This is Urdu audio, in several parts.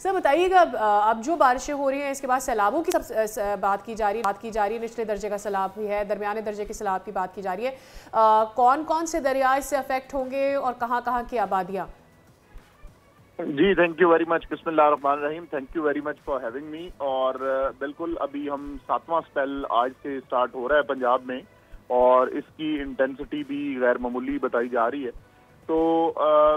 سر بتائیے اب جو بارشیں ہو رہی ہیں اس کے بعد سیلابوں کی بات کی جا رہی ہے، نچلے درجے کا سیلاب بھی ہے، درمیانے درجے کے سیلاب کی بات کی جا رہی ہے، کون کون سے دریا اس سے افیکٹ ہوں گے اور کہاں کہاں کی آبادیاں؟ جی تھینک یو ویری مچ، بسم اللہ الرحمن الرحیم، thank you very much for having me. اور بالکل ابھی ہم 7واں سپیل آج سے سٹارٹ ہو رہا ہے پنجاب میں، اور اس کی انٹینسٹی بھی غیر معمولی بتائی جا رہی ہے۔ تو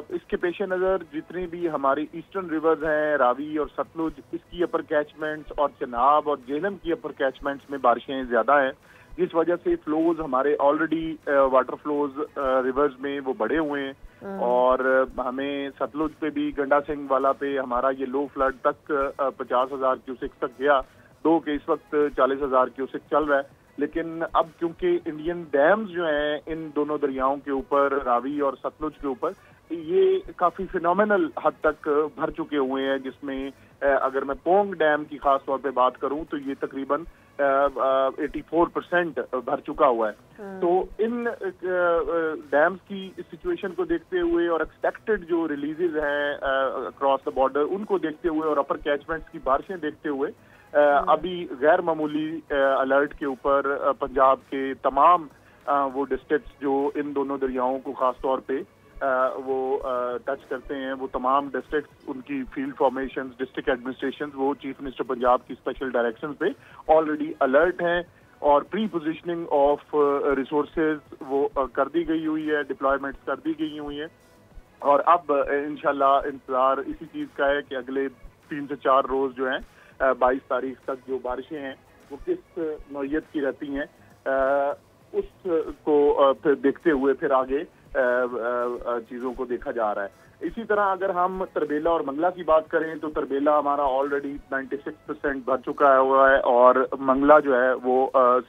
اس کے پیش نظر جتنی بھی ہماری ایسٹرن ریورز ہیں، راوی اور ستلج، اس کی اپر کیچمنٹس اور چناب اور جہلم کی اپر کیچمنٹس میں بارشیں زیادہ ہیں، جس وجہ سے فلوز ہمارے آلریڈی واٹر فلوز ریورز میں وہ بڑھے ہوئے ہیں، اور ہمیں ستلج پہ بھی گنڈا سنگھ والا پہ ہمارا یہ لو فلڈ تک 50,000 کیوسک تک گیا، کہ اس وقت 40,000 کیوسک چل رہا ہے۔ لیکن اب کیونکہ انڈین ڈیمز جو ہیں ان دونوں دریاؤں کے اوپر، راوی اور ستلج کے اوپر، یہ کافی فینومینل حد تک بھر چکے ہوئے ہیں، جس میں اگر میں پونگ ڈیم کی خاص طور پہ بات کروں تو یہ تقریباً 84% بھر چکا ہوا ہے۔ تو ان ڈیمز کی سچویشن کو دیکھتے ہوئے اور ایکسپیکٹڈ جو ریلیزز ہیں اکراس دا بارڈر ان کو دیکھتے ہوئے اور اپر کیچمنٹس کی بارشیں دیکھتے ہوئے ابھی غیر معمولی الرٹ کے اوپر پنجاب کے تمام وہ ڈسٹرکٹس جو ان دونوں دریاؤں کو خاص طور پہ وہ ٹچ کرتے ہیں، وہ تمام ڈسٹرکٹس، ان کی فیلڈ فارمیشنز، ڈسٹرکٹ ایڈمنسٹریشنز، وہ چیف منسٹر پنجاب کی اسپیشل ڈائریکشن پہ آلریڈی الرٹ ہیں، اور پری پوزیشننگ آف ریسورسز وہ کر دی گئی ہوئی ہے، ڈپلائمنٹس کر دی گئی ہوئی ہیں، اور اب انشاءاللہ انتظار اسی چیز کا ہے کہ اگلے 3 سے 4 روز جو ہیں 22 تاریخ تک جو بارشیں ہیں وہ کس نوعیت کی رہتی ہیں، اس کو پھر دیکھتے ہوئے پھر آگے چیزوں کو دیکھا جا رہا ہے۔ اسی طرح اگر ہم تربیلا اور منگلا کی بات کریں تو تربیلا ہمارا آلریڈی 96% بھر چکا ہوا ہے، اور منگلا جو ہے وہ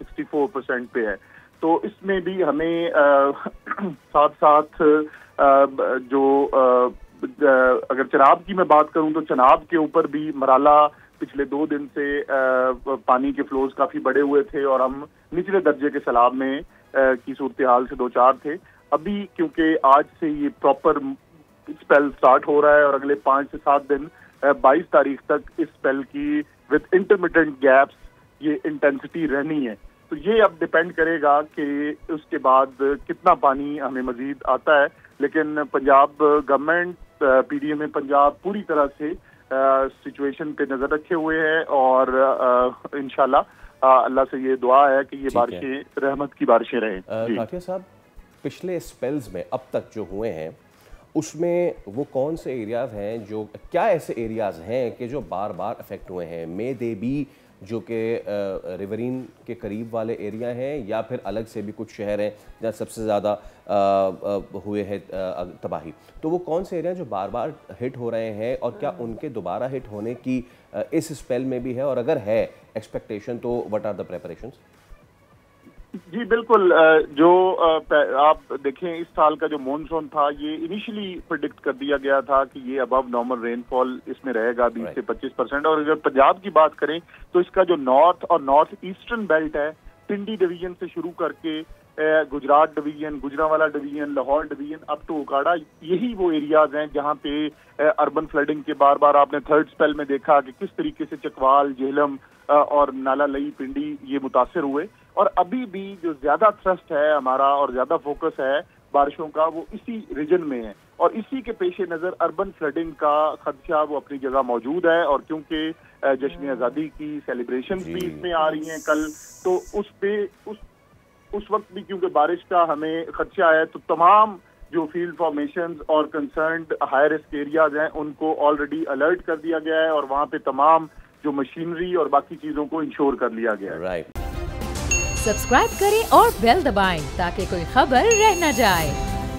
64% پہ ہے۔ تو اس میں بھی ہمیں ساتھ ساتھ جو اگر چناب کی میں بات کروں تو چناب کے اوپر بھی مرالا پچھلے 2 دن سے پانی کے فلوز کافی بڑے ہوئے تھے، اور ہم نچلے درجے کے سیلاب میں کی صورتحال سے 2-4 تھے۔ ابھی کیونکہ آج سے یہ پراپر اسپیل سٹارٹ ہو رہا ہے، اور اگلے 5 سے 7 دن 22 تاریخ تک اس اسپیل کی وتھ انٹرمیٹنٹ گیپس یہ انٹینسٹی رہنی ہے۔ تو یہ اب ڈیپینڈ کرے گا کہ اس کے بعد کتنا پانی ہمیں مزید آتا ہے، لیکن Punjab government, P D M A Punjab پوری طرح سے سچویشن پہ نظر رکھے ہوئے ہیں، اور انشاءاللہ اللہ سے یہ دعا ہے کہ یہ بارشیں رحمت کی بارشیں رہیں۔ کاکیا صاحب، پچھلے اسپیلز میں اب تک جو ہوئے ہیں اس میں وہ کون سے ایریاز ہیں، جو کیا ایسے ایریاز ہیں کہ جو بار بار افیکٹ ہوئے ہیں؟ مے دیبی جو کہ ریورین کے قریب والے ایریا ہیں، یا پھر الگ سے بھی کچھ شہر ہیں جہاں سب سے زیادہ ہوئے ہیں تباہی؟ تو وہ کون سے ایریا جو بار بار ہٹ ہو رہے ہیں، اور کیا ان کے دوبارہ ہٹ ہونے کی اس اسپیل میں بھی ہے، اور اگر ہے ایکسپیکٹیشن تو وٹ آر دا پریپریشنز؟ جی بالکل، جو آپ دیکھیں اس سال کا جو مونسون تھا یہ انیشلی پریڈکٹ کر دیا گیا تھا کہ یہ ابو نارمل رین فال اس میں رہے گا 20 سے 25%، اور اگر پنجاب کی بات کریں تو اس کا جو نارتھ اور نارتھ ایسٹرن بیلٹ ہے، پنڈی ڈویژن سے شروع کر کے Gujrat division, Gujranwala division, Lahore division up to Okara, یہی وہ ایریاز ہیں جہاں پہ اربن فلڈنگ کے بار بار آپ نے تھرڈ اسپیل میں دیکھا کہ کس طریقے سے چکوال، جہلم اور نالا لئی، پنڈی یہ متاثر ہوئے، اور ابھی بھی جو زیادہ تھرسٹ ہے ہمارا اور زیادہ فوکس ہے بارشوں کا وہ اسی ریجن میں ہے، اور اسی کے پیش نظر اربن فلڈنگ کا خدشہ وہ اپنی جگہ موجود ہے، اور کیونکہ جشن آزادی کی سیلیبریشنز بھی اس میں آ رہی ہیں کل، تو اس پہ اس وقت بھی کیونکہ بارش کا ہمیں خدشہ ہے، تو تمام جو فیلڈ فارمیشنز اور کنسرنڈ ہائی رسک ایریاز ہیں ان کو آلریڈی الرٹ کر دیا گیا ہے، اور وہاں پہ تمام جو مشینری اور باقی چیزوں کو انشور کر لیا گیا ہے۔ سبسکرائب کریں اور بیل دبائیں تاکہ کوئی خبر رہ نہ جائے۔